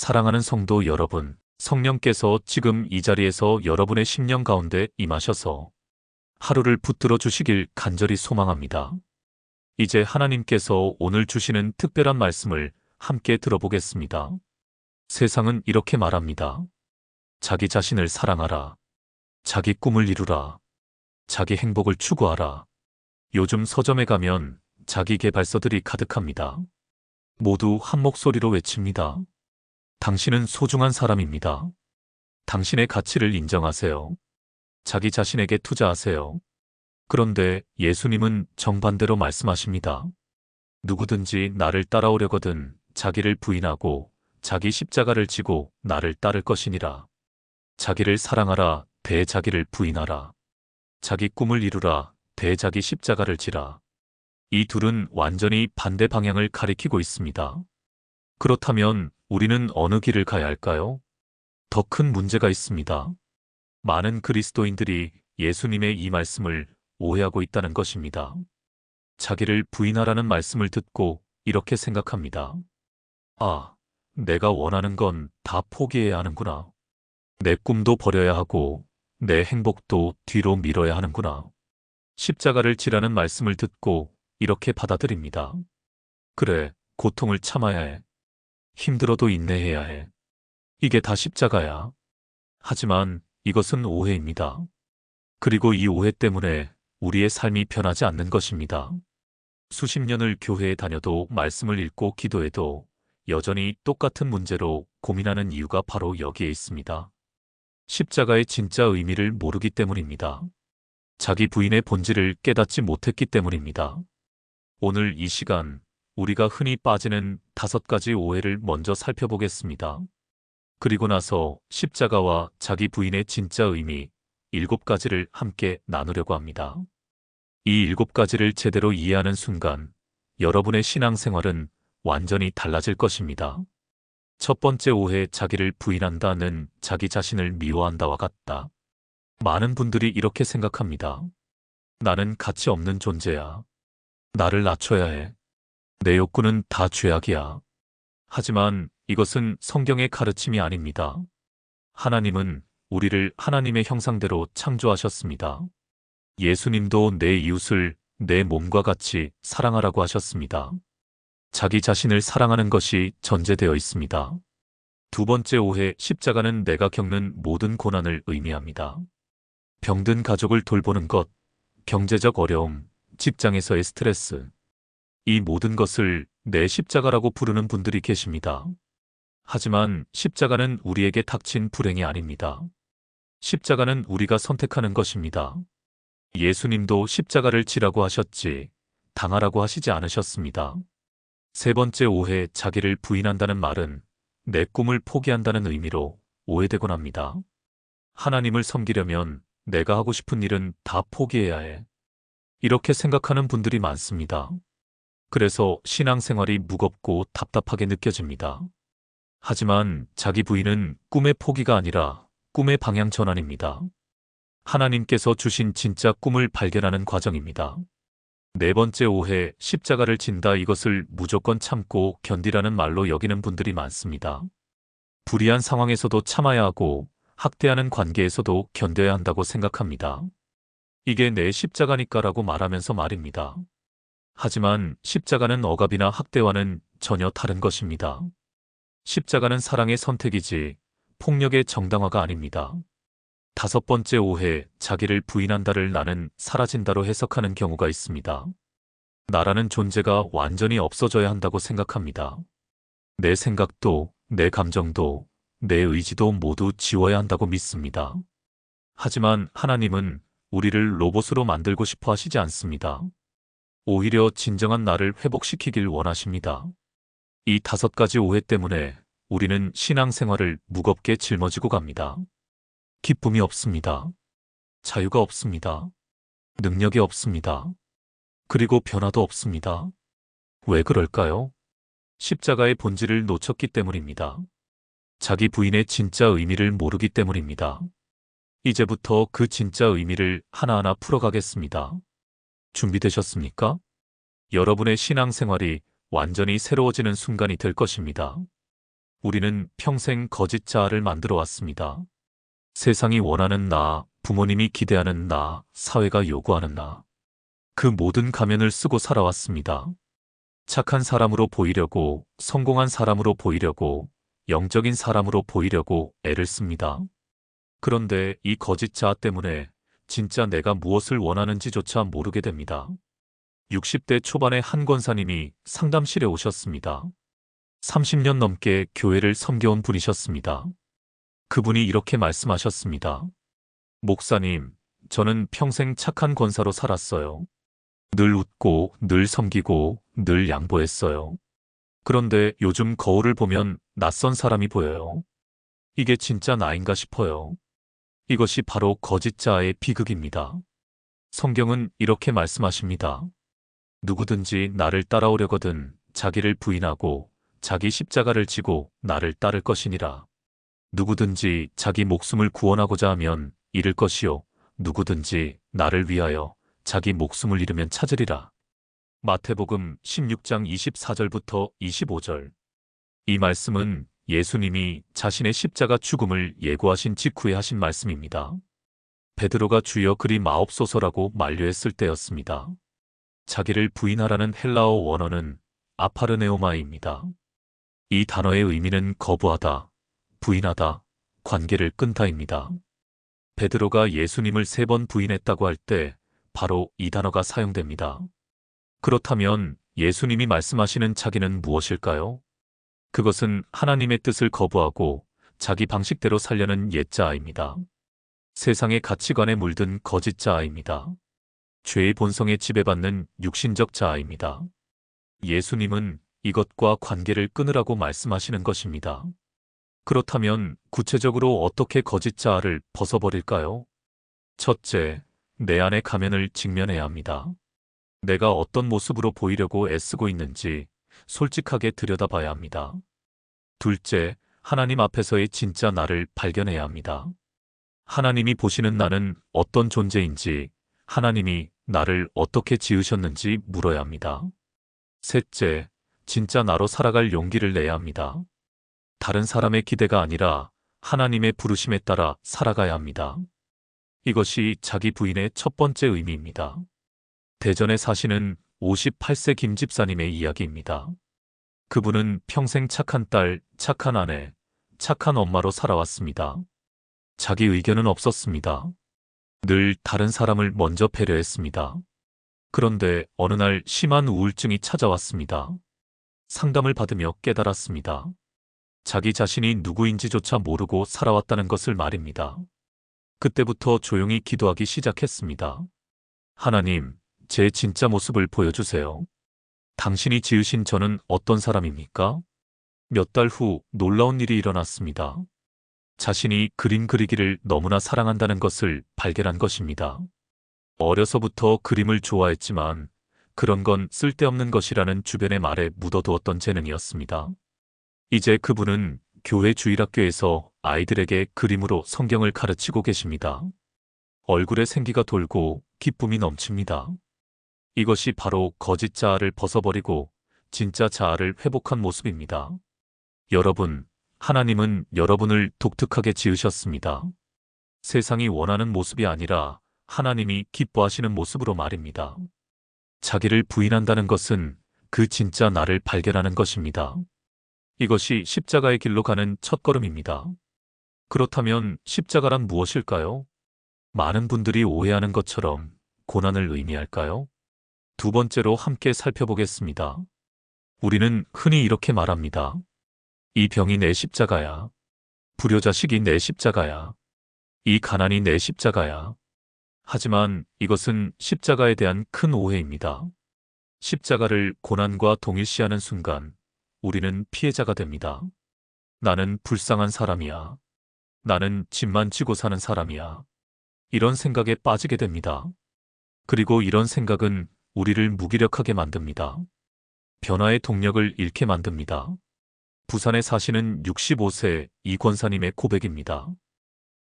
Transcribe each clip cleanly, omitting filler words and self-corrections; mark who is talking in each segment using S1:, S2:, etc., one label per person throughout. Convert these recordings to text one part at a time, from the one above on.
S1: 사랑하는 성도 여러분, 성령께서 지금 이 자리에서 여러분의 심령 가운데 임하셔서 하루를 붙들어 주시길 간절히 소망합니다. 이제 하나님께서 오늘 주시는 특별한 말씀을 함께 들어보겠습니다. 세상은 이렇게 말합니다. 자기 자신을 사랑하라. 자기 꿈을 이루라. 자기 행복을 추구하라. 요즘 서점에 가면 자기 계발서들이 가득합니다. 모두 한 목소리로 외칩니다. 당신은 소중한 사람입니다. 당신의 가치를 인정하세요. 자기 자신에게 투자하세요. 그런데 예수님은 정반대로 말씀하십니다. 누구든지 나를 따라오려거든 자기를 부인하고 자기 십자가를 지고 나를 따를 것이니라. 자기를 사랑하라, 대자기를 부인하라. 자기 꿈을 이루라, 대자기 십자가를 지라. 이 둘은 완전히 반대 방향을 가리키고 있습니다. 그렇다면 우리는 어느 길을 가야 할까요? 더 큰 문제가 있습니다. 많은 그리스도인들이 예수님의 이 말씀을 오해하고 있다는 것입니다. 자기를 부인하라는 말씀을 듣고 이렇게 생각합니다. 아, 내가 원하는 건 다 포기해야 하는구나. 내 꿈도 버려야 하고 내 행복도 뒤로 밀어야 하는구나. 십자가를 지라는 말씀을 듣고 이렇게 받아들입니다. 그래, 고통을 참아야 해. 힘들어도 인내해야 해. 이게 다 십자가야. 하지만 이것은 오해입니다. 그리고 이 오해 때문에 우리의 삶이 변하지 않는 것입니다. 수십 년을 교회에 다녀도 말씀을 읽고 기도해도 여전히 똑같은 문제로 고민하는 이유가 바로 여기에 있습니다. 십자가의 진짜 의미를 모르기 때문입니다. 자기 부인의 본질을 깨닫지 못했기 때문입니다. 오늘 이 시간 우리가 흔히 빠지는 5가지 오해를 먼저 살펴보겠습니다. 그리고 나서 십자가와 자기 부인의 진짜 의미 7가지를 함께 나누려고 합니다. 이 7가지를 제대로 이해하는 순간 여러분의 신앙생활은 완전히 달라질 것입니다. 첫 번째 오해, 자기를 부인한다는 자기 자신을 미워한다와 같다. 많은 분들이 이렇게 생각합니다. 나는 가치 없는 존재야. 나를 낮춰야 해. 내 욕구는 다 죄악이야. 하지만 이것은 성경의 가르침이 아닙니다. 하나님은 우리를 하나님의 형상대로 창조하셨습니다. 예수님도 내 이웃을 내 몸과 같이 사랑하라고 하셨습니다. 자기 자신을 사랑하는 것이 전제되어 있습니다. 두 번째 오해, 십자가는 내가 겪는 모든 고난을 의미합니다. 병든 가족을 돌보는 것, 경제적 어려움, 직장에서의 스트레스, 이 모든 것을 내 십자가라고 부르는 분들이 계십니다. 하지만 십자가는 우리에게 닥친 불행이 아닙니다. 십자가는 우리가 선택하는 것입니다. 예수님도 십자가를 지라고 하셨지 당하라고 하시지 않으셨습니다. 세 번째 오해, 자기를 부인한다는 말은 내 꿈을 포기한다는 의미로 오해되곤 합니다. 하나님을 섬기려면 내가 하고 싶은 일은 다 포기해야 해. 이렇게 생각하는 분들이 많습니다. 그래서 신앙생활이 무겁고 답답하게 느껴집니다. 하지만 자기 부인은 꿈의 포기가 아니라 꿈의 방향 전환입니다. 하나님께서 주신 진짜 꿈을 발견하는 과정입니다. 네 번째 오해, 십자가를 진다, 이것을 무조건 참고 견디라는 말로 여기는 분들이 많습니다. 불의한 상황에서도 참아야 하고 학대하는 관계에서도 견뎌야 한다고 생각합니다. 이게 내 십자가니까라고 말하면서 말입니다. 하지만 십자가는 억압이나 학대와는 전혀 다른 것입니다. 십자가는 사랑의 선택이지 폭력의 정당화가 아닙니다. 다섯 번째 오해, 자기를 부인한다를 나는 사라진다로 해석하는 경우가 있습니다. 나라는 존재가 완전히 없어져야 한다고 생각합니다. 내 생각도, 내 감정도, 내 의지도 모두 지워야 한다고 믿습니다. 하지만 하나님은 우리를 로봇으로 만들고 싶어 하시지 않습니다. 오히려 진정한 나를 회복시키길 원하십니다. 이 5가지 오해 때문에 우리는 신앙생활을 무겁게 짊어지고 갑니다. 기쁨이 없습니다. 자유가 없습니다. 능력이 없습니다. 그리고 변화도 없습니다. 왜 그럴까요? 십자가의 본질을 놓쳤기 때문입니다. 자기 부인의 진짜 의미를 모르기 때문입니다. 이제부터 그 진짜 의미를 하나하나 풀어가겠습니다. 준비되셨습니까? 여러분의 신앙생활이 완전히 새로워지는 순간이 될 것입니다. 우리는 평생 거짓 자아를 만들어 왔습니다. 세상이 원하는 나, 부모님이 기대하는 나, 사회가 요구하는 나. 그 모든 가면을 쓰고 살아왔습니다. 착한 사람으로 보이려고, 성공한 사람으로 보이려고, 영적인 사람으로 보이려고 애를 씁니다. 그런데 이 거짓 자아 때문에 진짜 내가 무엇을 원하는지조차 모르게 됩니다. 60대 초반의 한 권사님이 상담실에 오셨습니다. 30년 넘게 교회를 섬겨온 분이셨습니다. 그분이 이렇게 말씀하셨습니다. 목사님, 저는 평생 착한 권사로 살았어요. 늘 웃고, 늘 섬기고, 늘 양보했어요. 그런데 요즘 거울을 보면 낯선 사람이 보여요. 이게 진짜 나인가 싶어요. 이것이 바로 거짓 자아의 비극입니다. 성경은 이렇게 말씀하십니다. 누구든지 나를 따라오려거든 자기를 부인하고 자기 십자가를 지고 나를 따를 것이니라. 누구든지 자기 목숨을 구원하고자 하면 잃을 것이요. 누구든지 나를 위하여 자기 목숨을 잃으면 찾으리라. 마태복음 16장 24절부터 25절. 이 말씀은 예수님이 자신의 십자가 죽음을 예고하신 직후에 하신 말씀입니다. 베드로가 주여 그리 마옵소서라고 만류했을 때였습니다. 자기를 부인하라는 헬라어 원어는 아파르네오마입니다. 이 단어의 의미는 거부하다, 부인하다, 관계를 끊다입니다. 베드로가 예수님을 3번 부인했다고 할 때 바로 이 단어가 사용됩니다. 그렇다면 예수님이 말씀하시는 자기는 무엇일까요? 그것은 하나님의 뜻을 거부하고 자기 방식대로 살려는 옛자아입니다. 세상의 가치관에 물든 거짓 자아입니다. 죄의 본성에 지배받는 육신적 자아입니다. 예수님은 이것과 관계를 끊으라고 말씀하시는 것입니다. 그렇다면 구체적으로 어떻게 거짓 자아를 벗어버릴까요? 첫째, 내 안의 가면을 직면해야 합니다. 내가 어떤 모습으로 보이려고 애쓰고 있는지 솔직하게 들여다봐야 합니다. 둘째, 하나님 앞에서의 진짜 나를 발견해야 합니다. 하나님이 보시는 나는 어떤 존재인지, 하나님이 나를 어떻게 지으셨는지 물어야 합니다. 셋째, 진짜 나로 살아갈 용기를 내야 합니다. 다른 사람의 기대가 아니라 하나님의 부르심에 따라 살아가야 합니다. 이것이 자기 부인의 첫 번째 의미입니다. 대전에 사시는 58세 김 집사님의 이야기입니다. 그분은 평생 착한 딸, 착한 아내, 착한 엄마로 살아왔습니다. 자기 의견은 없었습니다. 늘 다른 사람을 먼저 배려했습니다. 그런데 어느 날 심한 우울증이 찾아왔습니다. 상담을 받으며 깨달았습니다. 자기 자신이 누구인지조차 모르고 살아왔다는 것을 말입니다. 그때부터 조용히 기도하기 시작했습니다. 하나님, 제 진짜 모습을 보여주세요. 당신이 지으신 저는 어떤 사람입니까? 몇 달 후 놀라운 일이 일어났습니다. 자신이 그림 그리기를 너무나 사랑한다는 것을 발견한 것입니다. 어려서부터 그림을 좋아했지만 그런 건 쓸데없는 것이라는 주변의 말에 묻어두었던 재능이었습니다. 이제 그분은 교회 주일학교에서 아이들에게 그림으로 성경을 가르치고 계십니다. 얼굴에 생기가 돌고 기쁨이 넘칩니다. 이것이 바로 거짓 자아를 벗어버리고 진짜 자아를 회복한 모습입니다. 여러분, 하나님은 여러분을 독특하게 지으셨습니다. 세상이 원하는 모습이 아니라 하나님이 기뻐하시는 모습으로 말입니다. 자기를 부인한다는 것은 그 진짜 나를 발견하는 것입니다. 이것이 십자가의 길로 가는 첫걸음입니다. 그렇다면 십자가란 무엇일까요? 많은 분들이 오해하는 것처럼 고난을 의미할까요? 두 번째로 함께 살펴보겠습니다. 우리는 흔히 이렇게 말합니다. 이 병이 내 십자가야. 불효자식이 내 십자가야. 이 가난이 내 십자가야. 하지만 이것은 십자가에 대한 큰 오해입니다. 십자가를 고난과 동일시하는 순간 우리는 피해자가 됩니다. 나는 불쌍한 사람이야. 나는 짐만 지고 사는 사람이야. 이런 생각에 빠지게 됩니다. 그리고 이런 생각은 우리를 무기력하게 만듭니다. 변화의 동력을 잃게 만듭니다. 부산에 사시는 65세 이 권사님의 고백입니다.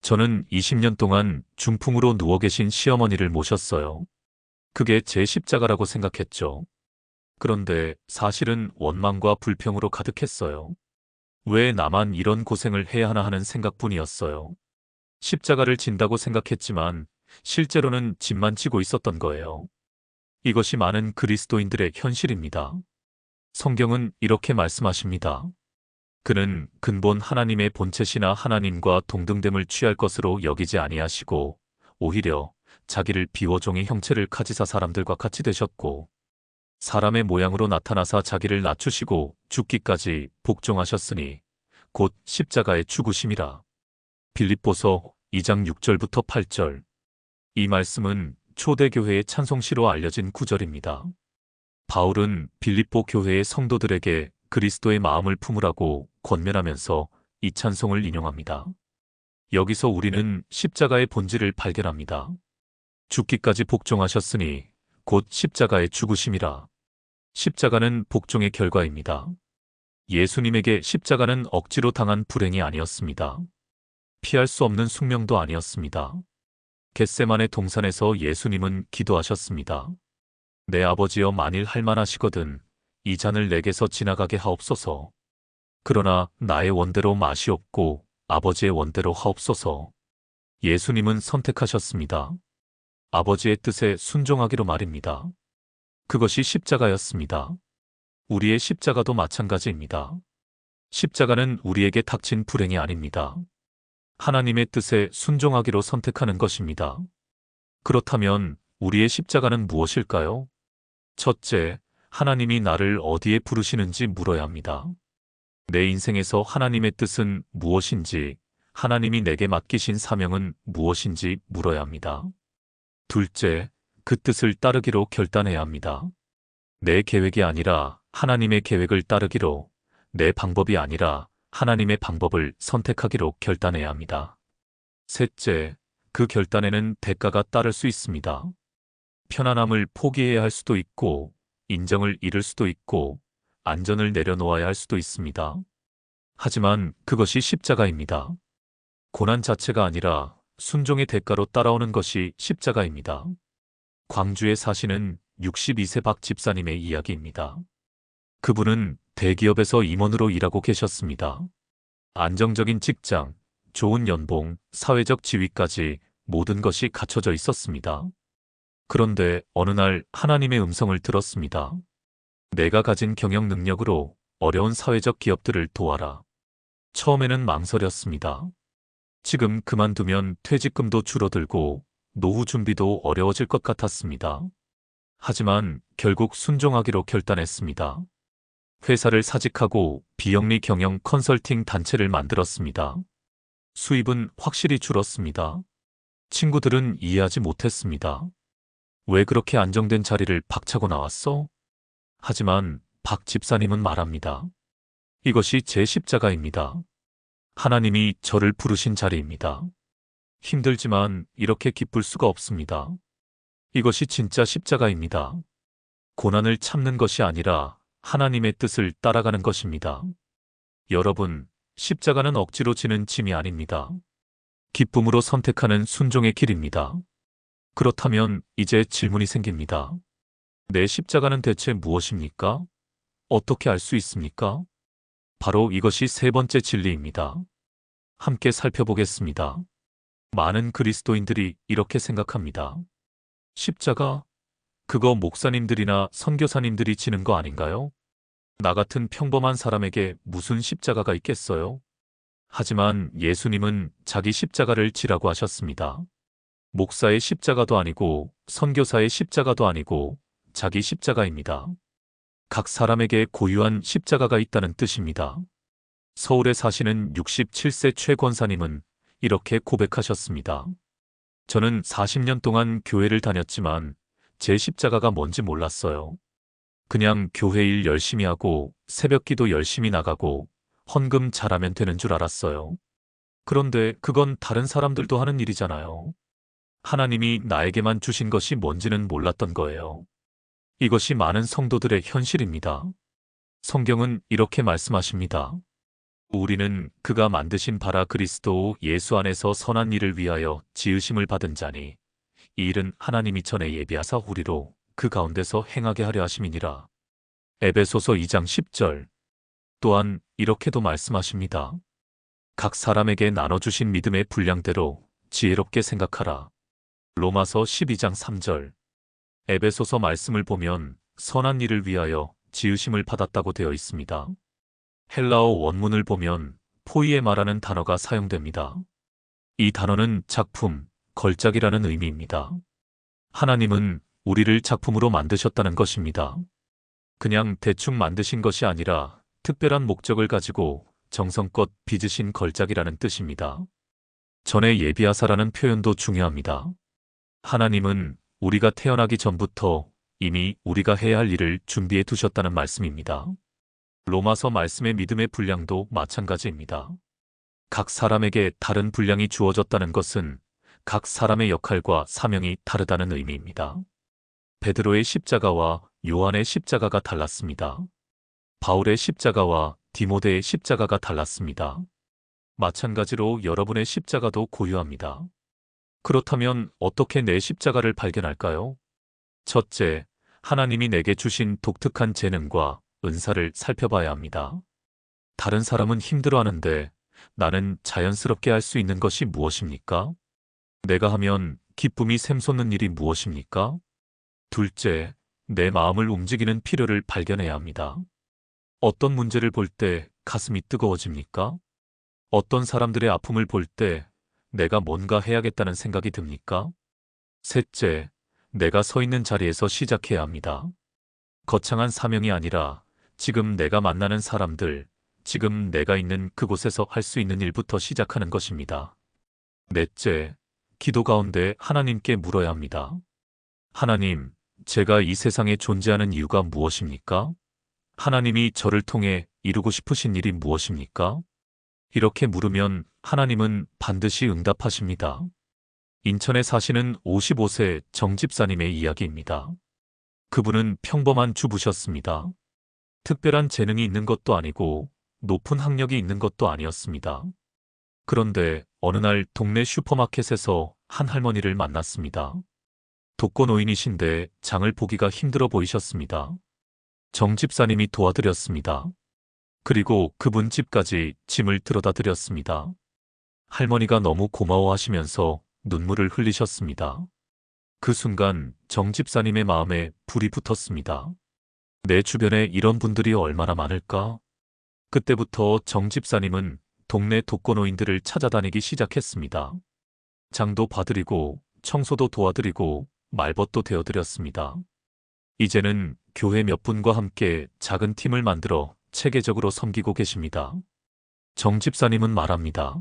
S1: 저는 20년 동안 중풍으로 누워 계신 시어머니를 모셨어요. 그게 제 십자가라고 생각했죠. 그런데 사실은 원망과 불평으로 가득했어요. 왜 나만 이런 고생을 해야 하나 하는 생각뿐이었어요. 십자가를 진다고 생각했지만 실제로는 짐만 지고 있었던 거예요. 이것이 많은 그리스도인들의 현실입니다. 성경은 이렇게 말씀하십니다. 그는 근본 하나님의 본체시나 하나님과 동등됨을 취할 것으로 여기지 아니하시고 오히려 자기를 비워 종의 형체를 가지사 사람들과 같이 되셨고 사람의 모양으로 나타나사 자기를 낮추시고 죽기까지 복종하셨으니 곧 십자가의 죽으심이라. 빌립보서 2장 6절부터 8절. 이 말씀은 초대교회의 찬송시로 알려진 구절입니다. 바울은 빌립보 교회의 성도들에게 그리스도의 마음을 품으라고 권면하면서 이 찬송을 인용합니다. 여기서 우리는 십자가의 본질을 발견합니다. 죽기까지 복종하셨으니 곧 십자가의 죽으심이라. 십자가는 복종의 결과입니다. 예수님에게 십자가는 억지로 당한 불행이 아니었습니다. 피할 수 없는 숙명도 아니었습니다. 겟세마네 동산에서 예수님은 기도하셨습니다. 내 아버지여 만일 할만하시거든 이 잔을 내게서 지나가게 하옵소서. 그러나 나의 원대로 마시옵고 아버지의 원대로 하옵소서. 예수님은 선택하셨습니다. 아버지의 뜻에 순종하기로 말입니다. 그것이 십자가였습니다. 우리의 십자가도 마찬가지입니다. 십자가는 우리에게 닥친 불행이 아닙니다. 하나님의 뜻에 순종하기로 선택하는 것입니다. 그렇다면 우리의 십자가는 무엇일까요? 첫째, 하나님이 나를 어디에 부르시는지 물어야 합니다. 내 인생에서 하나님의 뜻은 무엇인지, 하나님이 내게 맡기신 사명은 무엇인지 물어야 합니다. 둘째, 그 뜻을 따르기로 결단해야 합니다. 내 계획이 아니라 하나님의 계획을 따르기로, 내 방법이 아니라 하나님의 방법을 선택하기로 결단해야 합니다. 셋째, 그 결단에는 대가가 따를 수 있습니다. 편안함을 포기해야 할 수도 있고, 인정을 잃을 수도 있고, 안전을 내려놓아야 할 수도 있습니다. 하지만 그것이 십자가입니다. 고난 자체가 아니라 순종의 대가로 따라오는 것이 십자가입니다. 광주에 사시는 62세 박 집사님의 이야기입니다. 그분은 대기업에서 임원으로 일하고 계셨습니다. 안정적인 직장, 좋은 연봉, 사회적 지위까지 모든 것이 갖춰져 있었습니다. 그런데 어느 날 하나님의 음성을 들었습니다. 내가 가진 경영 능력으로 어려운 사회적 기업들을 도와라. 처음에는 망설였습니다. 지금 그만두면 퇴직금도 줄어들고 노후 준비도 어려워질 것 같았습니다. 하지만 결국 순종하기로 결단했습니다. 회사를 사직하고 비영리 경영 컨설팅 단체를 만들었습니다. 수입은 확실히 줄었습니다. 친구들은 이해하지 못했습니다. 왜 그렇게 안정된 자리를 박차고 나왔어? 하지만 박 집사님은 말합니다. 이것이 제 십자가입니다. 하나님이 저를 부르신 자리입니다. 힘들지만 이렇게 기쁠 수가 없습니다. 이것이 진짜 십자가입니다. 고난을 참는 것이 아니라 하나님의 뜻을 따라가는 것입니다. 여러분, 십자가는 억지로 지는 짐이 아닙니다. 기쁨으로 선택하는 순종의 길입니다. 그렇다면 이제 질문이 생깁니다. 내 십자가는 대체 무엇입니까? 어떻게 알 수 있습니까? 바로 이것이 세 번째 진리입니다. 함께 살펴보겠습니다. 많은 그리스도인들이 이렇게 생각합니다. 십자가? 그거 목사님들이나 선교사님들이 지는 거 아닌가요? 나 같은 평범한 사람에게 무슨 십자가가 있겠어요? 하지만 예수님은 자기 십자가를 지라고 하셨습니다. 목사의 십자가도 아니고 선교사의 십자가도 아니고 자기 십자가입니다. 각 사람에게 고유한 십자가가 있다는 뜻입니다. 서울에 사시는 67세 최 권사님은 이렇게 고백하셨습니다. 저는 40년 동안 교회를 다녔지만 제 십자가가 뭔지 몰랐어요. 그냥 교회 일 열심히 하고 새벽 기도 열심히 나가고 헌금 잘하면 되는 줄 알았어요. 그런데 그건 다른 사람들도 하는 일이잖아요. 하나님이 나에게만 주신 것이 뭔지는 몰랐던 거예요. 이것이 많은 성도들의 현실입니다. 성경은 이렇게 말씀하십니다. 우리는 그가 만드신 바라 그리스도 예수 안에서 선한 일을 위하여 지으심을 받은 자니 이 일은 하나님이 전에 예비하사 우리로 그 가운데서 행하게 하려 하심이니라. 에베소서 2장 10절. 또한 이렇게도 말씀하십니다. 각 사람에게 나눠주신 믿음의 분량대로 지혜롭게 생각하라. 로마서 12장 3절. 에베소서 말씀을 보면 선한 일을 위하여 지으심을 받았다고 되어 있습니다. 헬라어 원문을 보면 포이에 말하는 단어가 사용됩니다. 이 단어는 작품, 걸작이라는 의미입니다. 하나님은 우리를 작품으로 만드셨다는 것입니다. 그냥 대충 만드신 것이 아니라 특별한 목적을 가지고 정성껏 빚으신 걸작이라는 뜻입니다. 전에 예비하사라는 표현도 중요합니다. 하나님은 우리가 태어나기 전부터 이미 우리가 해야 할 일을 준비해 두셨다는 말씀입니다. 로마서 말씀의 믿음의 분량도 마찬가지입니다. 각 사람에게 다른 분량이 주어졌다는 것은 각 사람의 역할과 사명이 다르다는 의미입니다. 베드로의 십자가와 요한의 십자가가 달랐습니다. 바울의 십자가와 디모데의 십자가가 달랐습니다. 마찬가지로 여러분의 십자가도 고유합니다. 그렇다면 어떻게 내 십자가를 발견할까요? 첫째, 하나님이 내게 주신 독특한 재능과 은사를 살펴봐야 합니다. 다른 사람은 힘들어하는데 나는 자연스럽게 할 수 있는 것이 무엇입니까? 내가 하면 기쁨이 샘솟는 일이 무엇입니까? 둘째, 내 마음을 움직이는 필요를 발견해야 합니다. 어떤 문제를 볼 때 가슴이 뜨거워집니까? 어떤 사람들의 아픔을 볼 때 내가 뭔가 해야겠다는 생각이 듭니까? 셋째, 내가 서 있는 자리에서 시작해야 합니다. 거창한 사명이 아니라 지금 내가 만나는 사람들, 지금 내가 있는 그곳에서 할 수 있는 일부터 시작하는 것입니다. 넷째, 기도 가운데 하나님께 물어야 합니다. 하나님, 제가 이 세상에 존재하는 이유가 무엇입니까? 하나님이 저를 통해 이루고 싶으신 일이 무엇입니까? 이렇게 물으면 하나님은 반드시 응답하십니다. 인천에 사시는 55세 정집사님의 이야기입니다. 그분은 평범한 주부셨습니다. 특별한 재능이 있는 것도 아니고 높은 학력이 있는 것도 아니었습니다. 그런데 어느 날 동네 슈퍼마켓에서 한 할머니를 만났습니다. 독거노인이신데 장을 보기가 힘들어 보이셨습니다. 정 집사님이 도와드렸습니다. 그리고 그분 집까지 짐을 들어다 드렸습니다. 할머니가 너무 고마워하시면서 눈물을 흘리셨습니다. 그 순간 정 집사님의 마음에 불이 붙었습니다. 내 주변에 이런 분들이 얼마나 많을까? 그때부터 정 집사님은 동네 독거노인들을 찾아다니기 시작했습니다. 장도 봐드리고 청소도 도와드리고 말벗도 대어드렸습니다. 이제는 교회 몇 분과 함께 작은 팀을 만들어 체계적으로 섬기고 계십니다. 정 집사님은 말합니다.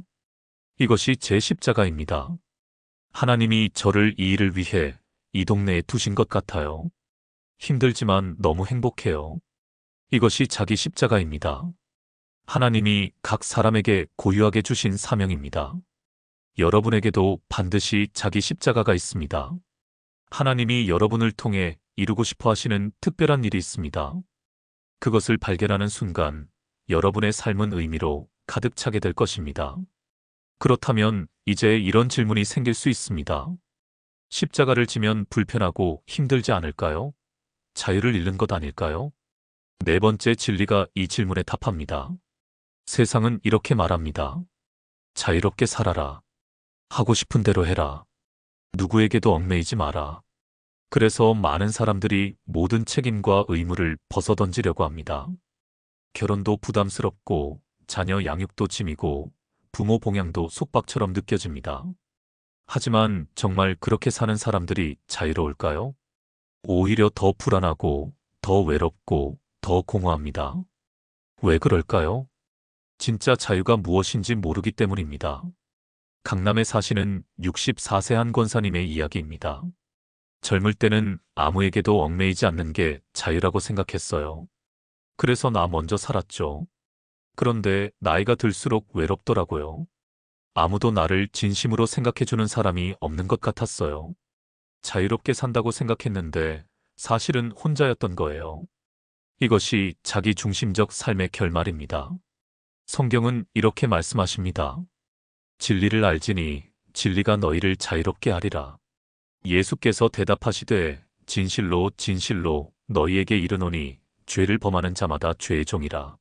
S1: 이것이 제 십자가입니다. 하나님이 저를 이 일을 위해 이 동네에 두신 것 같아요. 힘들지만 너무 행복해요. 이것이 자기 십자가입니다. 하나님이 각 사람에게 고유하게 주신 사명입니다. 여러분에게도 반드시 자기 십자가가 있습니다. 하나님이 여러분을 통해 이루고 싶어 하시는 특별한 일이 있습니다. 그것을 발견하는 순간 여러분의 삶은 의미로 가득 차게 될 것입니다. 그렇다면 이제 이런 질문이 생길 수 있습니다. 십자가를 지면 불편하고 힘들지 않을까요? 자유를 잃는 것 아닐까요? 네 번째 진리가 이 질문에 답합니다. 세상은 이렇게 말합니다. 자유롭게 살아라. 하고 싶은 대로 해라. 누구에게도 얽매이지 마라. 그래서 많은 사람들이 모든 책임과 의무를 벗어던지려고 합니다. 결혼도 부담스럽고 자녀 양육도 짐이고 부모 봉양도 속박처럼 느껴집니다. 하지만 정말 그렇게 사는 사람들이 자유로울까요? 오히려 더 불안하고 더 외롭고 더 공허합니다. 왜 그럴까요? 진짜 자유가 무엇인지 모르기 때문입니다. 강남에 사시는 64세 한 권사님의 이야기입니다. 젊을 때는 아무에게도 얽매이지 않는 게 자유라고 생각했어요. 그래서 나 먼저 살았죠. 그런데 나이가 들수록 외롭더라고요. 아무도 나를 진심으로 생각해주는 사람이 없는 것 같았어요. 자유롭게 산다고 생각했는데 사실은 혼자였던 거예요. 이것이 자기 중심적 삶의 결말입니다. 성경은 이렇게 말씀하십니다. 진리를 알지니 진리가 너희를 자유롭게 하리라. 예수께서 대답하시되 진실로 진실로 너희에게 이르노니 죄를 범하는 자마다 죄의 종이라.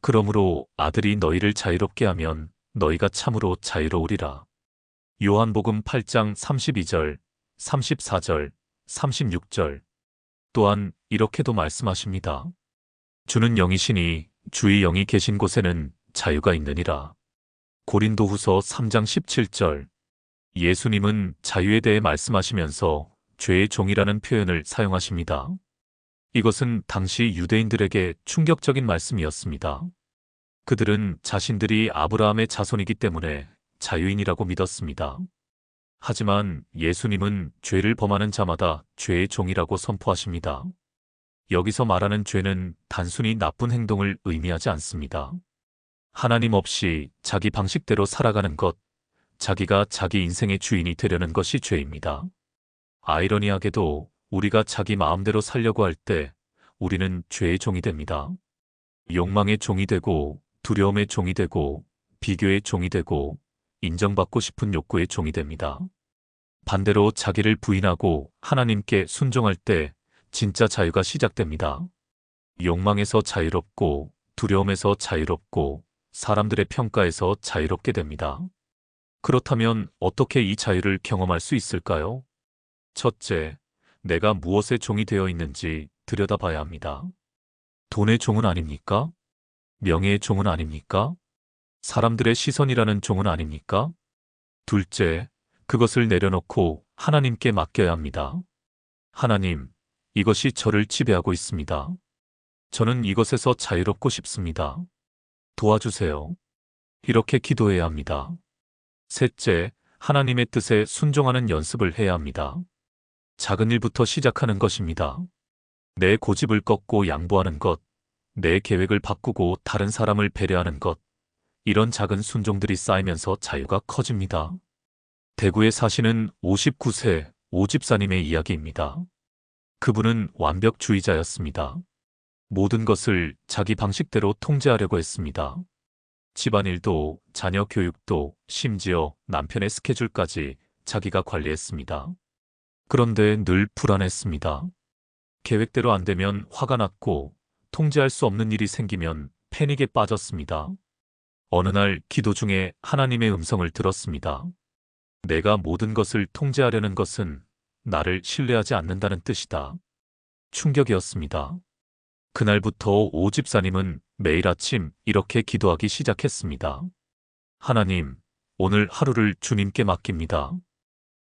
S1: 그러므로 아들이 너희를 자유롭게 하면 너희가 참으로 자유로우리라. 요한복음 8장 32절, 34절, 36절. 또한 이렇게도 말씀하십니다. 주는 영이시니 주의 영이 계신 곳에는 자유가 있느니라. 고린도후서 3장 17절. 예수님은 자유에 대해 말씀하시면서 죄의 종이라는 표현을 사용하십니다. 이것은 당시 유대인들에게 충격적인 말씀이었습니다. 그들은 자신들이 아브라함의 자손이기 때문에 자유인이라고 믿었습니다. 하지만 예수님은 죄를 범하는 자마다 죄의 종이라고 선포하십니다. 여기서 말하는 죄는 단순히 나쁜 행동을 의미하지 않습니다. 하나님 없이 자기 방식대로 살아가는 것, 자기가 자기 인생의 주인이 되려는 것이 죄입니다. 아이러니하게도 우리가 자기 마음대로 살려고 할 때 우리는 죄의 종이 됩니다. 욕망의 종이 되고, 두려움의 종이 되고, 비교의 종이 되고, 인정받고 싶은 욕구의 종이 됩니다. 반대로 자기를 부인하고 하나님께 순종할 때 진짜 자유가 시작됩니다. 욕망에서 자유롭고, 두려움에서 자유롭고, 사람들의 평가에서 자유롭게 됩니다. 그렇다면 어떻게 이 자유를 경험할 수 있을까요? 첫째, 내가 무엇의 종이 되어 있는지 들여다봐야 합니다. 돈의 종은 아닙니까? 명예의 종은 아닙니까? 사람들의 시선이라는 종은 아닙니까? 둘째, 그것을 내려놓고 하나님께 맡겨야 합니다. 하나님, 이것이 저를 지배하고 있습니다. 저는 이것에서 자유롭고 싶습니다. 도와주세요. 이렇게 기도해야 합니다. 셋째, 하나님의 뜻에 순종하는 연습을 해야 합니다. 작은 일부터 시작하는 것입니다. 내 고집을 꺾고 양보하는 것, 내 계획을 바꾸고 다른 사람을 배려하는 것, 이런 작은 순종들이 쌓이면서 자유가 커집니다. 대구에 사시는 59세 오집사님의 이야기입니다. 그분은 완벽주의자였습니다. 모든 것을 자기 방식대로 통제하려고 했습니다. 집안일도, 자녀 교육도, 심지어 남편의 스케줄까지 자기가 관리했습니다. 그런데 늘 불안했습니다. 계획대로 안 되면 화가 났고, 통제할 수 없는 일이 생기면 패닉에 빠졌습니다. 어느 날 기도 중에 하나님의 음성을 들었습니다. 내가 모든 것을 통제하려는 것은 나를 신뢰하지 않는다는 뜻이다. 충격이었습니다. 그날부터 오 집사님은 매일 아침 이렇게 기도하기 시작했습니다. 하나님, 오늘 하루를 주님께 맡깁니다.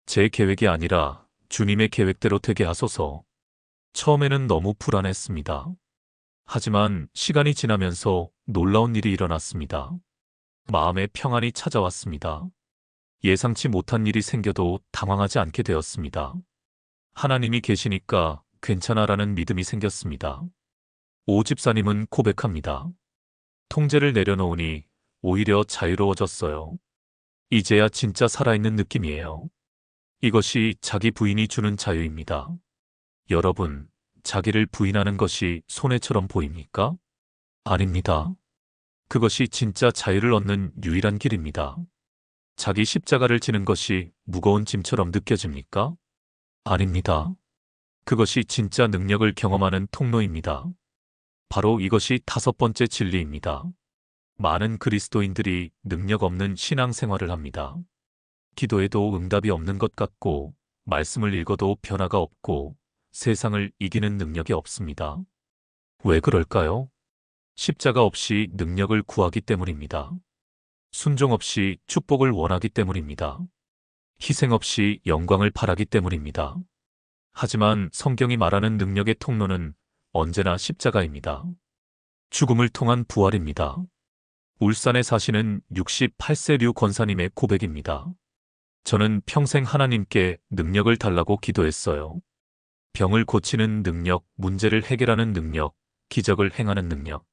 S1: 제 계획이 아니라 주님의 계획대로 되게 하소서. 처음에는 너무 불안했습니다. 하지만 시간이 지나면서 놀라운 일이 일어났습니다. 마음에 평안이 찾아왔습니다. 예상치 못한 일이 생겨도 당황하지 않게 되었습니다. 하나님이 계시니까 괜찮아라는 믿음이 생겼습니다. 오 집사님은 고백합니다. 통제를 내려놓으니 오히려 자유로워졌어요. 이제야 진짜 살아있는 느낌이에요. 이것이 자기 부인이 주는 자유입니다. 여러분, 자기를 부인하는 것이 손해처럼 보입니까? 아닙니다. 그것이 진짜 자유를 얻는 유일한 길입니다. 자기 십자가를 지는 것이 무거운 짐처럼 느껴집니까? 아닙니다. 그것이 진짜 능력을 경험하는 통로입니다. 바로 이것이 다섯 번째 진리입니다. 많은 그리스도인들이 능력 없는 신앙생활을 합니다. 기도해도 응답이 없는 것 같고, 말씀을 읽어도 변화가 없고, 세상을 이기는 능력이 없습니다. 왜 그럴까요? 십자가 없이 능력을 구하기 때문입니다. 순종 없이 축복을 원하기 때문입니다. 희생 없이 영광을 바라기 때문입니다. 하지만 성경이 말하는 능력의 통로는 언제나 십자가입니다. 죽음을 통한 부활입니다. 울산에 사시는 68세 류 권사님의 고백입니다. 저는 평생 하나님께 능력을 달라고 기도했어요. 병을 고치는 능력, 문제를 해결하는 능력, 기적을 행하는 능력.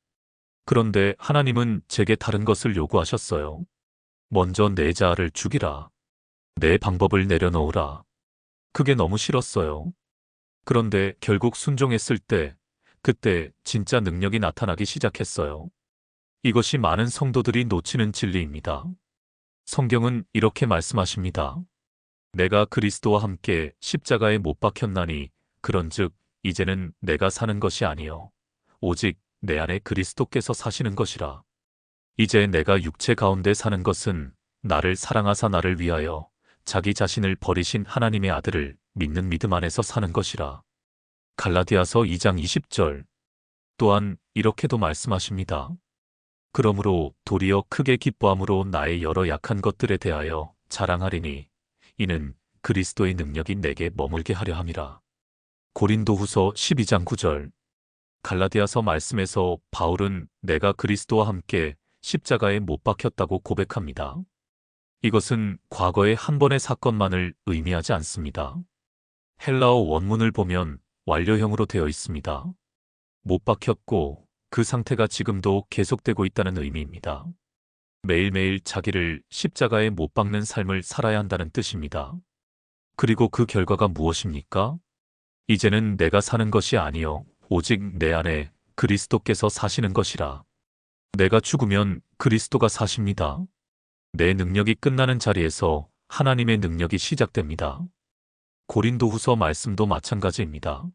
S1: 그런데 하나님은 제게 다른 것을 요구하셨어요. 먼저 내 자아를 죽이라. 내 방법을 내려놓으라. 그게 너무 싫었어요. 그런데 결국 순종했을 때, 그때 진짜 능력이 나타나기 시작했어요. 이것이 많은 성도들이 놓치는 진리입니다. 성경은 이렇게 말씀하십니다. 내가 그리스도와 함께 십자가에 못 박혔나니 그런즉 이제는 내가 사는 것이 아니요 오직 내 안에 그리스도께서 사시는 것이라. 이제 내가 육체 가운데 사는 것은 나를 사랑하사 나를 위하여 자기 자신을 버리신 하나님의 아들을 믿는 믿음 안에서 사는 것이라. 갈라디아서 2장 20절. 또한 이렇게도 말씀하십니다. 그러므로 도리어 크게 기뻐함으로 나의 여러 약한 것들에 대하여 자랑하리니 이는 그리스도의 능력이 내게 머물게 하려 함이라. 고린도후서 12장 9절. 갈라디아서 말씀에서 바울은 내가 그리스도와 함께 십자가에 못 박혔다고 고백합니다. 이것은 과거의 한 번의 사건만을 의미하지 않습니다. 헬라어 원문을 보면 완료형으로 되어 있습니다. 못 박혔고 그 상태가 지금도 계속되고 있다는 의미입니다. 매일매일 자기를 십자가에 못 박는 삶을 살아야 한다는 뜻입니다. 그리고 그 결과가 무엇입니까? 이제는 내가 사는 것이 아니요 오직 내 안에 그리스도께서 사시는 것이라. 내가 죽으면 그리스도가 사십니다. 내 능력이 끝나는 자리에서 하나님의 능력이 시작됩니다. 고린도후서 말씀도 마찬가지입니다.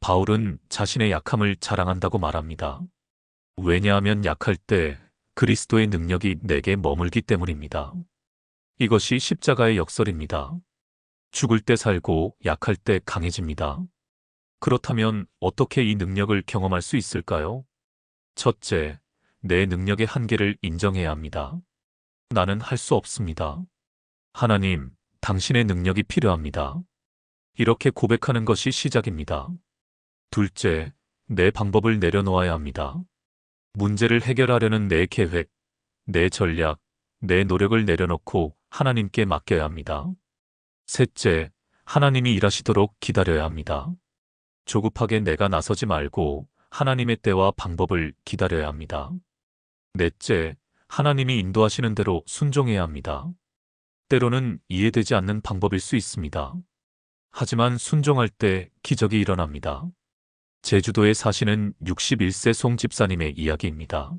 S1: 바울은 자신의 약함을 자랑한다고 말합니다. 왜냐하면 약할 때 그리스도의 능력이 내게 머물기 때문입니다. 이것이 십자가의 역설입니다. 죽을 때 살고 약할 때 강해집니다. 그렇다면 어떻게 이 능력을 경험할 수 있을까요? 첫째, 내 능력의 한계를 인정해야 합니다. 나는 할 수 없습니다. 하나님, 당신의 능력이 필요합니다. 이렇게 고백하는 것이 시작입니다. 둘째, 내 방법을 내려놓아야 합니다. 문제를 해결하려는 내 계획, 내 전략, 내 노력을 내려놓고 하나님께 맡겨야 합니다. 셋째, 하나님이 일하시도록 기다려야 합니다. 조급하게 내가 나서지 말고 하나님의 때와 방법을 기다려야 합니다. 넷째, 하나님이 인도하시는 대로 순종해야 합니다. 때로는 이해되지 않는 방법일 수 있습니다. 하지만 순종할 때 기적이 일어납니다. 제주도에 사시는 61세 송 집사님의 이야기입니다.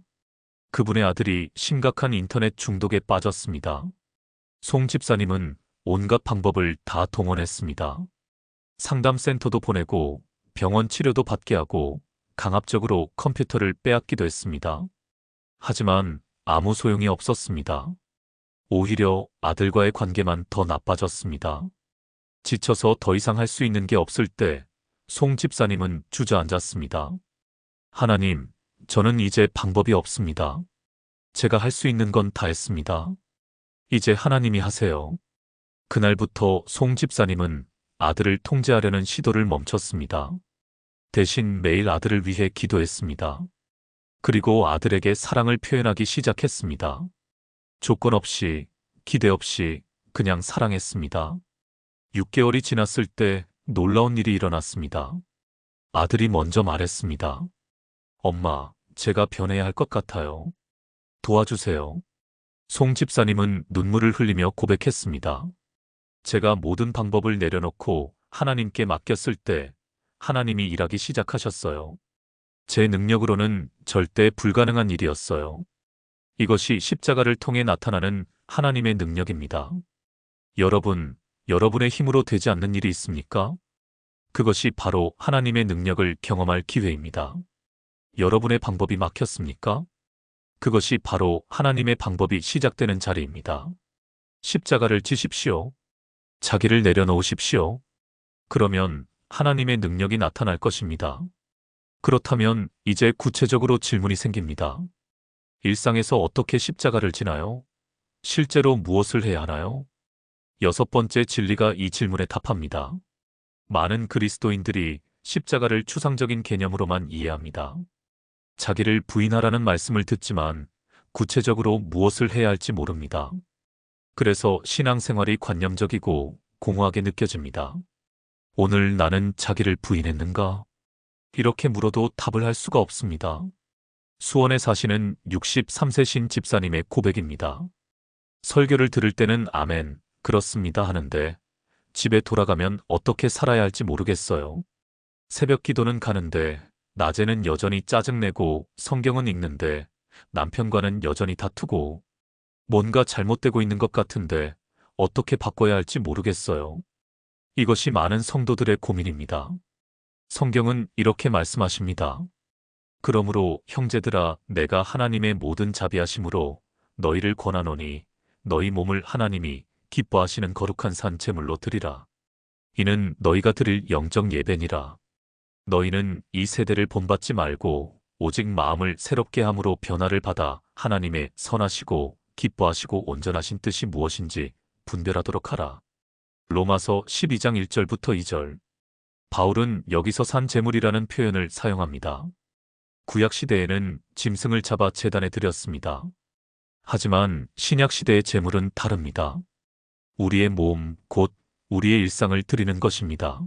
S1: 그분의 아들이 심각한 인터넷 중독에 빠졌습니다. 송 집사님은 온갖 방법을 다 동원했습니다. 상담센터도 보내고 병원 치료도 받게 하고 강압적으로 컴퓨터를 빼앗기도 했습니다. 하지만 아무 소용이 없었습니다. 오히려 아들과의 관계만 더 나빠졌습니다. 지쳐서 더 이상 할 수 있는 게 없을 때 송 집사님은 주저앉았습니다. 하나님, 저는 이제 방법이 없습니다. 제가 할 수 있는 건 다 했습니다. 이제 하나님이 하세요. 그날부터 송 집사님은 아들을 통제하려는 시도를 멈췄습니다. 대신 매일 아들을 위해 기도했습니다. 그리고 아들에게 사랑을 표현하기 시작했습니다. 조건 없이, 기대 없이 그냥 사랑했습니다. 6개월이 지났을 때 놀라운 일이 일어났습니다. 아들이 먼저 말했습니다. 엄마, 제가 변해야 할 것 같아요. 도와주세요. 송 집사님은 눈물을 흘리며 고백했습니다. 제가 모든 방법을 내려놓고 하나님께 맡겼을 때 하나님이 일하기 시작하셨어요. 제 능력으로는 절대 불가능한 일이었어요. 이것이 십자가를 통해 나타나는 하나님의 능력입니다. 여러분, 여러분의 힘으로 되지 않는 일이 있습니까? 그것이 바로 하나님의 능력을 경험할 기회입니다. 여러분의 방법이 막혔습니까? 그것이 바로 하나님의 방법이 시작되는 자리입니다. 십자가를 지십시오. 자기를 내려놓으십시오. 그러면 하나님의 능력이 나타날 것입니다. 그렇다면 이제 구체적으로 질문이 생깁니다. 일상에서 어떻게 십자가를 지나요? 실제로 무엇을 해야 하나요? 6번째 진리가 이 질문에 답합니다. 많은 그리스도인들이 십자가를 추상적인 개념으로만 이해합니다. 자기를 부인하라는 말씀을 듣지만 구체적으로 무엇을 해야 할지 모릅니다. 그래서 신앙생활이 관념적이고 공허하게 느껴집니다. 오늘 나는 자기를 부인했는가? 이렇게 물어도 답을 할 수가 없습니다. 수원에 사시는 63세 신 집사님의 고백입니다. 설교를 들을 때는 아멘, 그렇습니다 하는데 집에 돌아가면 어떻게 살아야 할지 모르겠어요. 새벽 기도는 가는데 낮에는 여전히 짜증내고 성경은 읽는데 남편과는 여전히 다투고 뭔가 잘못되고 있는 것 같은데 어떻게 바꿔야 할지 모르겠어요. 이것이 많은 성도들의 고민입니다. 성경은 이렇게 말씀하십니다. 그러므로 형제들아 내가 하나님의 모든 자비하심으로 너희를 권하노니 너희 몸을 하나님이 기뻐하시는 거룩한 산 제물로 드리라. 이는 너희가 드릴 영적 예배니라. 너희는 이 세대를 본받지 말고 오직 마음을 새롭게 함으로 변화를 받아 하나님의 선하시고 기뻐하시고 온전하신 뜻이 무엇인지 분별하도록 하라. 로마서 12장 1절부터 2절. 바울은 여기서 산 제물이라는 표현을 사용합니다. 구약시대에는 짐승을 잡아 제단에 드렸습니다. 하지만 신약시대의 제물은 다릅니다. 우리의 몸, 곧 우리의 일상을 드리는 것입니다.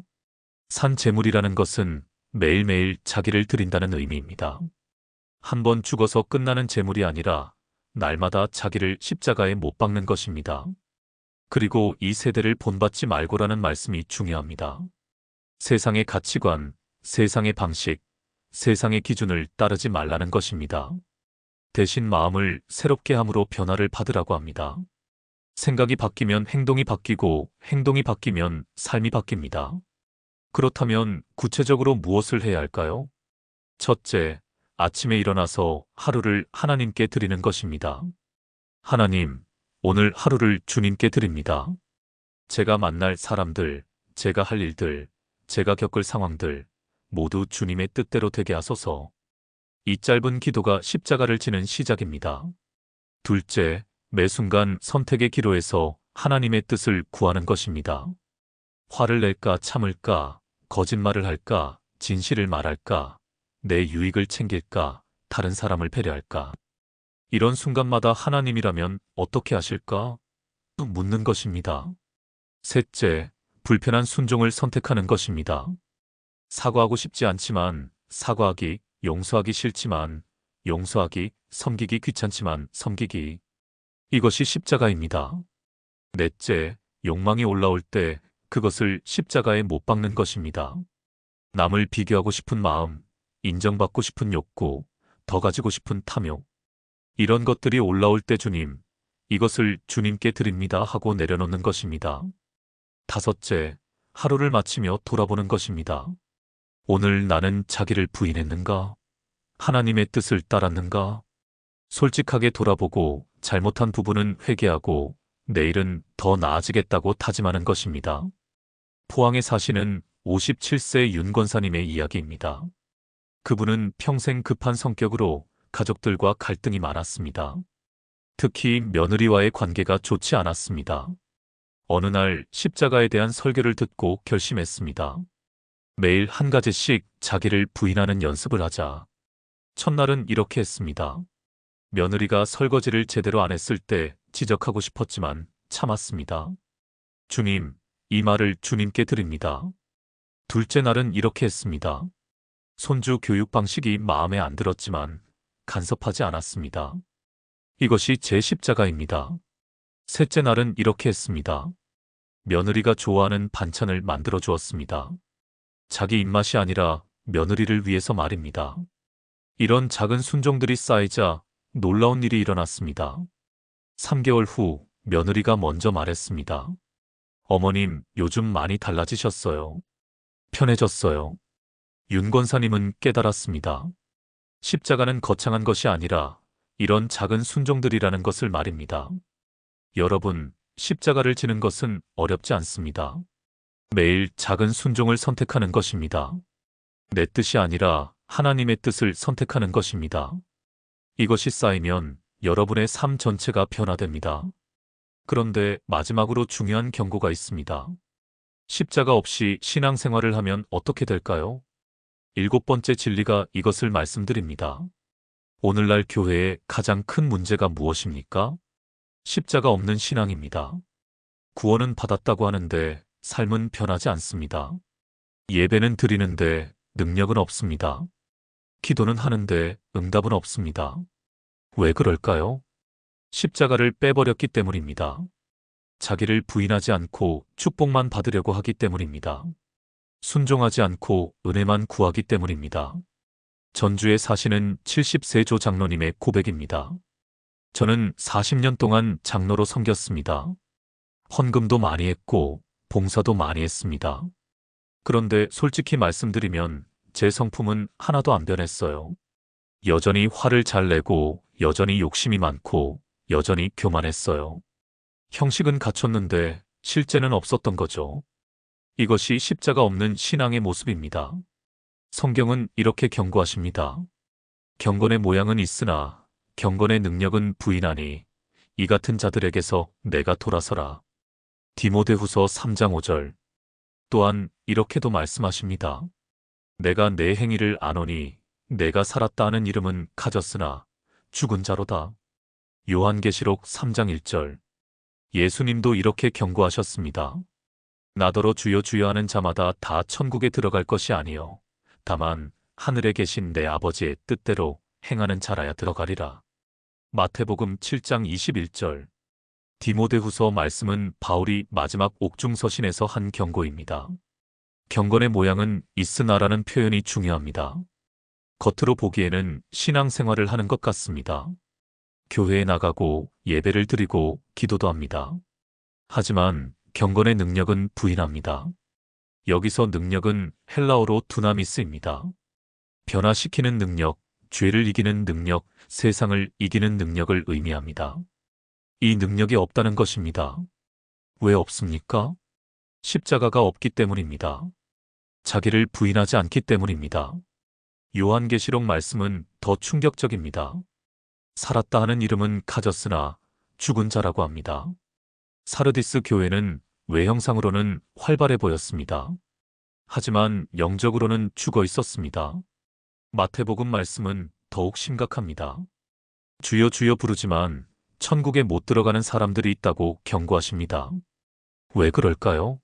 S1: 산 제물이라는 것은 매일매일 자기를 드린다는 의미입니다. 한 번 죽어서 끝나는 제물이 아니라 날마다 자기를 십자가에 못 박는 것입니다. 그리고 이 세대를 본받지 말고라는 말씀이 중요합니다. 세상의 가치관, 세상의 방식, 세상의 기준을 따르지 말라는 것입니다. 대신 마음을 새롭게 함으로 변화를 받으라고 합니다. 생각이 바뀌면 행동이 바뀌고 행동이 바뀌면 삶이 바뀝니다. 그렇다면 구체적으로 무엇을 해야 할까요? 첫째, 아침에 일어나서 하루를 하나님께 드리는 것입니다. 하나님, 오늘 하루를 주님께 드립니다. 제가 만날 사람들, 제가 할 일들, 제가 겪을 상황들 모두 주님의 뜻대로 되게 하소서. 이 짧은 기도가 십자가를 지는 시작입니다. 둘째, 매 순간 선택의 기로에서 하나님의 뜻을 구하는 것입니다. 화를 낼까 참을까, 거짓말을 할까, 진실을 말할까, 내 유익을 챙길까, 다른 사람을 배려할까. 이런 순간마다 하나님이라면 어떻게 하실까? 묻는 것입니다. 셋째, 불편한 순종을 선택하는 것입니다. 사과하고 싶지 않지만 사과하기, 용서하기 싫지만 용서하기, 섬기기 귀찮지만 섬기기. 이것이 십자가입니다. 넷째, 욕망이 올라올 때 그것을 십자가에 못 박는 것입니다. 남을 비교하고 싶은 마음, 인정받고 싶은 욕구, 더 가지고 싶은 탐욕. 이런 것들이 올라올 때 주님, 이것을 주님께 드립니다 하고 내려놓는 것입니다. 다섯째, 하루를 마치며 돌아보는 것입니다. 오늘 나는 자기를 부인했는가? 하나님의 뜻을 따랐는가? 솔직하게 돌아보고 잘못한 부분은 회개하고 내일은 더 나아지겠다고 다짐하는 것입니다. 포항에 사시는 57세 윤 권사님의 이야기입니다. 그분은 평생 급한 성격으로 가족들과 갈등이 많았습니다. 특히 며느리와의 관계가 좋지 않았습니다. 어느 날 십자가에 대한 설교를 듣고 결심했습니다. 매일 한 가지씩 자기를 부인하는 연습을 하자. 첫날은 이렇게 했습니다. 며느리가 설거지를 제대로 안 했을 때 지적하고 싶었지만 참았습니다. 주님, 이 말을 주님께 드립니다. 둘째 날은 이렇게 했습니다. 손주 교육 방식이 마음에 안 들었지만 간섭하지 않았습니다. 이것이 제 십자가입니다. 셋째 날은 이렇게 했습니다. 며느리가 좋아하는 반찬을 만들어 주었습니다. 자기 입맛이 아니라 며느리를 위해서 말입니다. 이런 작은 순종들이 쌓이자 놀라운 일이 일어났습니다. 3개월 후 며느리가 먼저 말했습니다. 어머님, 요즘 많이 달라지셨어요. 편해졌어요. 윤 권사님은 깨달았습니다. 십자가는 거창한 것이 아니라 이런 작은 순종들이라는 것을 말입니다. 여러분, 십자가를 지는 것은 어렵지 않습니다. 매일 작은 순종을 선택하는 것입니다. 내 뜻이 아니라 하나님의 뜻을 선택하는 것입니다. 이것이 쌓이면 여러분의 삶 전체가 변화됩니다. 그런데 마지막으로 중요한 경고가 있습니다. 십자가 없이 신앙생활을 하면 어떻게 될까요? 7번째 진리가 이것을 말씀드립니다. 오늘날 교회의 가장 큰 문제가 무엇입니까? 십자가 없는 신앙입니다. 구원은 받았다고 하는데 삶은 변하지 않습니다. 예배는 드리는데 능력은 없습니다. 기도는 하는데 응답은 없습니다. 왜 그럴까요? 십자가를 빼버렸기 때문입니다. 자기를 부인하지 않고 축복만 받으려고 하기 때문입니다. 순종하지 않고 은혜만 구하기 때문입니다. 전주에 사시는 70세조 장로님의 고백입니다. 저는 40년 동안 장로로 섬겼습니다. 헌금도 많이 했고 봉사도 많이 했습니다. 그런데 솔직히 말씀드리면 제 성품은 하나도 안 변했어요. 여전히 화를 잘 내고 여전히 욕심이 많고 여전히 교만했어요. 형식은 갖췄는데 실제는 없었던 거죠. 이것이 십자가 없는 신앙의 모습입니다. 성경은 이렇게 경고하십니다. 경건의 모양은 있으나 경건의 능력은 부인하니 이 같은 자들에게서 내가 돌아서라. 디모데후서 3장 5절. 또한 이렇게도 말씀하십니다. 내가 내 행위를 아노니 내가 살았다 하는 이름은 가졌으나 죽은 자로다. 요한계시록 3장 1절. 예수님도 이렇게 경고하셨습니다. 나더러 주여 주여 하는 자마다 다 천국에 들어갈 것이 아니요 다만 하늘에 계신 내 아버지의 뜻대로 행하는 자라야 들어가리라. 마태복음 7장 21절. 디모데후서 말씀은 바울이 마지막 옥중서신에서 한 경고입니다. 경건의 모양은 있으나라는 표현이 중요합니다. 겉으로 보기에는 신앙생활을 하는 것 같습니다. 교회에 나가고 예배를 드리고 기도도 합니다. 하지만 경건의 능력은 부인합니다. 여기서 능력은 헬라어로 두나미스입니다. 변화시키는 능력, 죄를 이기는 능력, 세상을 이기는 능력을 의미합니다. 이 능력이 없다는 것입니다. 왜 없습니까? 십자가가 없기 때문입니다. 자기를 부인하지 않기 때문입니다. 요한계시록 말씀은 더 충격적입니다. 살았다 하는 이름은 가졌으나 죽은 자라고 합니다. 사르디스 교회는 외형상으로는 활발해 보였습니다. 하지만 영적으로는 죽어 있었습니다. 마태복음 말씀은 더욱 심각합니다. 주여 주여 부르지만 천국에 못 들어가는 사람들이 있다고 경고하십니다. 왜 그럴까요?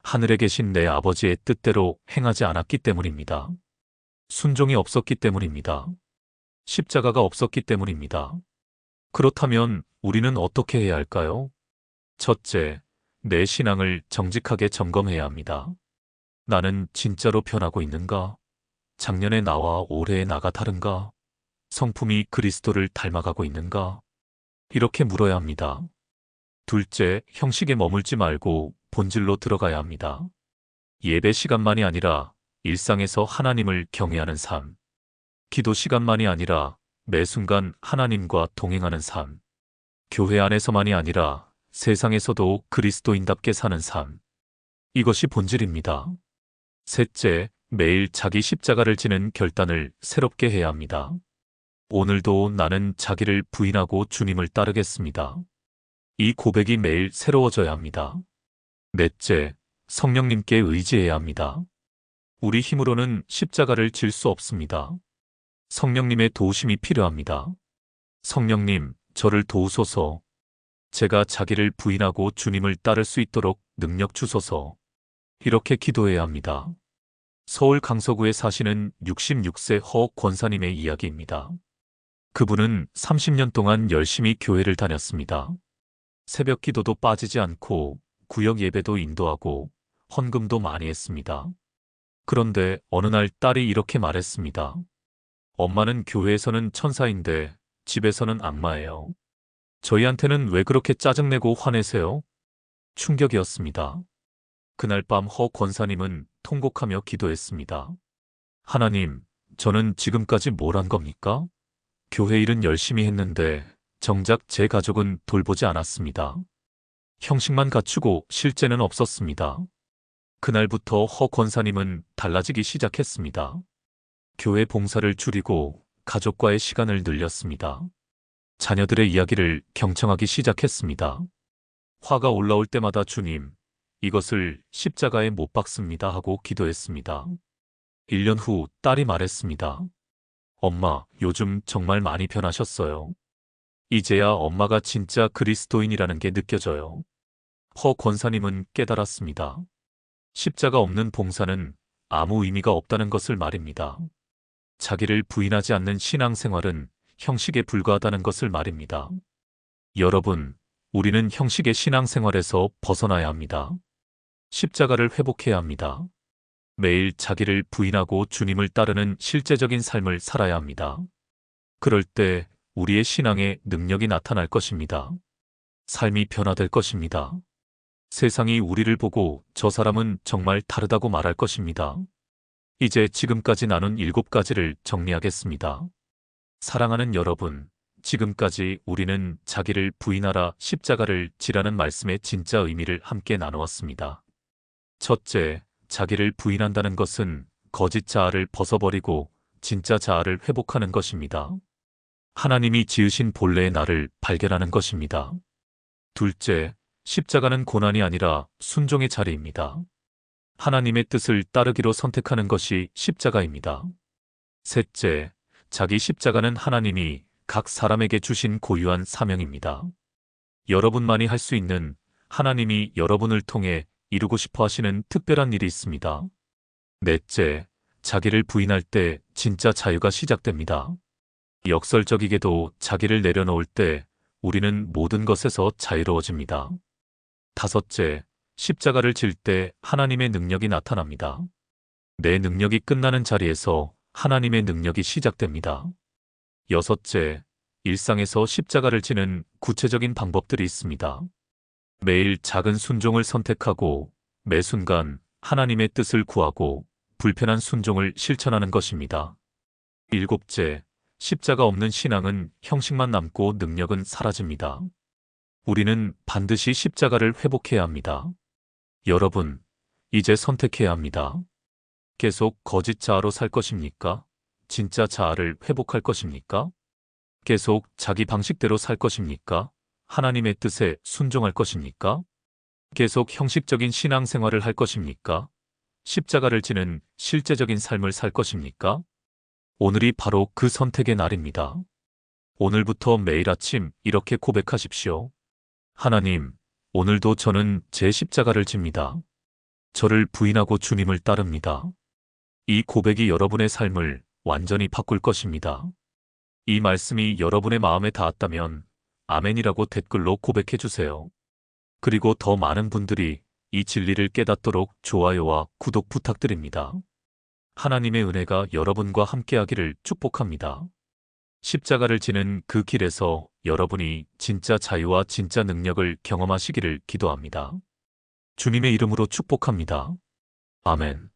S1: 하늘에 계신 내 아버지의 뜻대로 행하지 않았기 때문입니다. 순종이 없었기 때문입니다. 십자가가 없었기 때문입니다. 그렇다면 우리는 어떻게 해야 할까요? 첫째, 내 신앙을 정직하게 점검해야 합니다. 나는 진짜로 변하고 있는가? 작년의 나와 올해의 나가 다른가? 성품이 그리스도를 닮아가고 있는가? 이렇게 물어야 합니다. 둘째, 형식에 머물지 말고 본질로 들어가야 합니다. 예배 시간만이 아니라 일상에서 하나님을 경외하는 삶. 기도 시간만이 아니라 매 순간 하나님과 동행하는 삶. 교회 안에서만이 아니라 세상에서도 그리스도인답게 사는 삶. 이것이 본질입니다. 셋째, 매일 자기 십자가를 지는 결단을 새롭게 해야 합니다. 오늘도 나는 자기를 부인하고 주님을 따르겠습니다. 이 고백이 매일 새로워져야 합니다. 넷째, 성령님께 의지해야 합니다. 우리 힘으로는 십자가를 질 수 없습니다. 성령님의 도우심이 필요합니다. 성령님, 저를 도우소서. 제가 자기를 부인하고 주님을 따를 수 있도록 능력 주소서. 이렇게 기도해야 합니다. 서울 강서구에 사시는 66세 허 권사님의 이야기입니다. 그분은 30년 동안 열심히 교회를 다녔습니다. 새벽 기도도 빠지지 않고 구역 예배도 인도하고 헌금도 많이 했습니다. 그런데 어느 날 딸이 이렇게 말했습니다. 엄마는 교회에서는 천사인데 집에서는 악마예요. 저희한테는 왜 그렇게 짜증내고 화내세요? 충격이었습니다. 그날 밤 허 권사님은 통곡하며 기도했습니다. 하나님, 저는 지금까지 뭘 한 겁니까? 교회 일은 열심히 했는데 정작 제 가족은 돌보지 않았습니다. 형식만 갖추고 실제는 없었습니다. 그날부터 허 권사님은 달라지기 시작했습니다. 교회 봉사를 줄이고 가족과의 시간을 늘렸습니다. 자녀들의 이야기를 경청하기 시작했습니다. 화가 올라올 때마다 주님, 이것을 십자가에 못 박습니다 하고 기도했습니다. 1년 후 딸이 말했습니다. 엄마, 요즘 정말 많이 변하셨어요. 이제야 엄마가 진짜 그리스도인이라는 게 느껴져요. 허 권사님은 깨달았습니다. 십자가 없는 봉사는 아무 의미가 없다는 것을 말입니다. 자기를 부인하지 않는 신앙생활은 형식에 불과하다는 것을 말입니다. 여러분, 우리는 형식의 신앙생활에서 벗어나야 합니다. 십자가를 회복해야 합니다. 매일 자기를 부인하고 주님을 따르는 실제적인 삶을 살아야 합니다. 그럴 때 우리의 신앙에 능력이 나타날 것입니다. 삶이 변화될 것입니다. 세상이 우리를 보고 저 사람은 정말 다르다고 말할 것입니다. 이제 지금까지 나눈 7가지를 정리하겠습니다. 사랑하는 여러분, 지금까지 우리는 자기를 부인하라 십자가를 지라는 말씀의 진짜 의미를 함께 나누었습니다. 첫째, 자기를 부인한다는 것은 거짓 자아를 벗어버리고 진짜 자아를 회복하는 것입니다. 하나님이 지으신 본래의 나를 발견하는 것입니다. 둘째, 십자가는 고난이 아니라 순종의 자리입니다. 하나님의 뜻을 따르기로 선택하는 것이 십자가입니다. 셋째, 자기 십자가는 하나님이 각 사람에게 주신 고유한 사명입니다. 여러분만이 할 수 있는, 하나님이 여러분을 통해 이루고 싶어 하시는 특별한 일이 있습니다. 넷째, 자기를 부인할 때 진짜 자유가 시작됩니다. 역설적이게도 자기를 내려놓을 때 우리는 모든 것에서 자유로워집니다. 다섯째, 십자가를 질 때 하나님의 능력이 나타납니다. 내 능력이 끝나는 자리에서 하나님의 능력이 시작됩니다. 여섯째, 일상에서 십자가를 지는 구체적인 방법들이 있습니다. 매일 작은 순종을 선택하고 매 순간 하나님의 뜻을 구하고 불편한 순종을 실천하는 것입니다. 일곱째, 십자가 없는 신앙은 형식만 남고 능력은 사라집니다. 우리는 반드시 십자가를 회복해야 합니다. 여러분, 이제 선택해야 합니다. 계속 거짓 자아로 살 것입니까? 진짜 자아를 회복할 것입니까? 계속 자기 방식대로 살 것입니까? 하나님의 뜻에 순종할 것입니까? 계속 형식적인 신앙생활을 할 것입니까? 십자가를 지는 실제적인 삶을 살 것입니까? 오늘이 바로 그 선택의 날입니다. 오늘부터 매일 아침 이렇게 고백하십시오. 하나님, 오늘도 저는 제 십자가를 집니다. 저를 부인하고 주님을 따릅니다. 이 고백이 여러분의 삶을 완전히 바꿀 것입니다. 이 말씀이 여러분의 마음에 닿았다면 아멘이라고 댓글로 고백해 주세요. 그리고 더 많은 분들이 이 진리를 깨닫도록 좋아요와 구독 부탁드립니다. 하나님의 은혜가 여러분과 함께하기를 축복합니다. 십자가를 지는 그 길에서 여러분이 진짜 자유와 진짜 능력을 경험하시기를 기도합니다. 주님의 이름으로 축복합니다. 아멘.